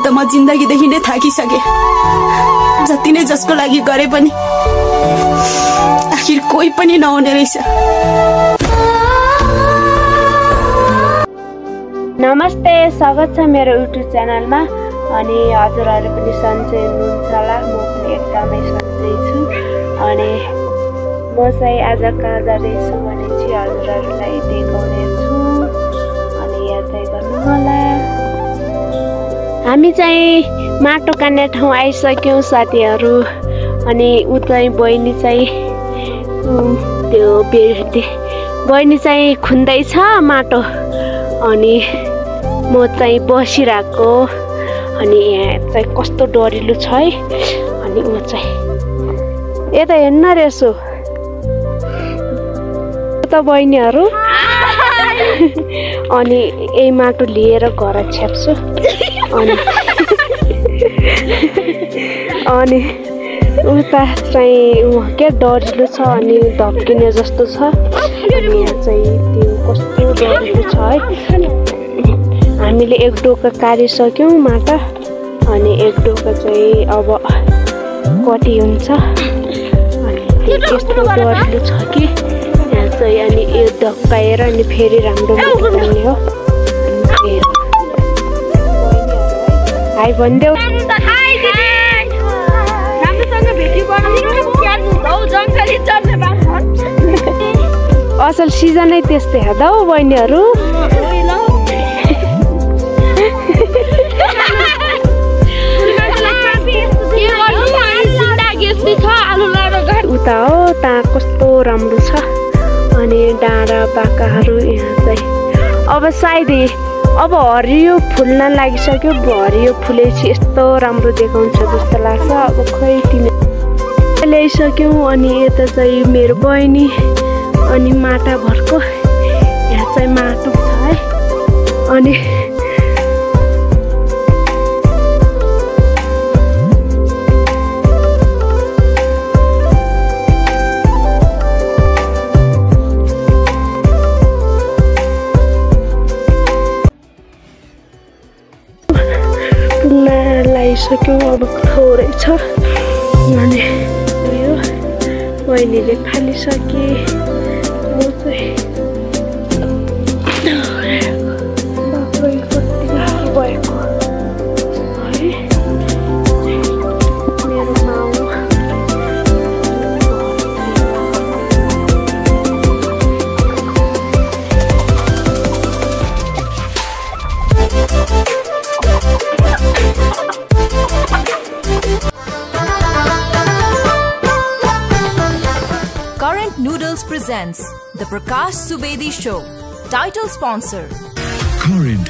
त म जिन्दगीदेखि नै थाकिसके। जति नै जसको लागि गरे पनि आखिर कोही पनि नहुने रहेछ। नमस्ते, स्वागत छ मेरो युट्युब च्यानलमा। अनि हजुरहरू पनि सन्चै हुनुहुन्छ होला, म पनि एकदमै सन्चै छु। अनि म चाहिँ आज कहाँ जाँदैछु भने चाहिँ हजुरहरूलाई देखाउने छु, अनि यादै गर्नु होला। हामी चाहिँ माटो काट्ने ठाउँ आइसक्यौँ साथीहरू। अनि ऊ चाहिँ बहिनी चाहिँ त्यो बहिनी चाहिँ खुन्दैछ माटो, अनि म चाहिँ बसिरहेको। अनि यहाँ चाहिँ कस्तो डरिलो छ है। अनि ऊ चाहिँ यता हेर्न रहेछु त बहिनीहरू। अनि यही माटो लिएर घर छ्याप्छु। अनि उता चाहिँ के डरिलो छ, अनि धप्किने जस्तो छ। अनि यहाँ चाहिँ त्यो कस्तो डरिलो छ है। हामीले एक डोका काटिसक्यौँ माटा, अनि एक डोका चाहिँ अब कति हुन्छ। अनि यस्तो डरिलो छ कि यहाँ चाहिँ। अनि यो धक्काएर अनि फेरि राम्रो मार्ने हो। हाई भनिदेऊ। असल सिजनै त्यस्तै हेर्दा हौ बहिनीहरू। उता हो ता कस्तो राम्रो छ। अनि डाँडा पाकाहरू यहाँ चाहिँ अब सायद अब हरियो फुल्न लागिसक्यो। हरियो फुलेपछि यस्तो राम्रो देखाउँछ जस्तो लाग्छ। अब खै तिमी ल्याइसक्यौँ। अनि यता चाहिँ मेरो बहिनी अनि माटा भर्को। यहाँ चाहिँ माटो छ है। अनि लाइसक्यौँ, अब थोरै छ। अनि यो बहिनीले फालिसके। म चाहिँ कति भएको है मेरो माउ। Current Noodles presents The Prakash Subedi Show. Title sponsor. Current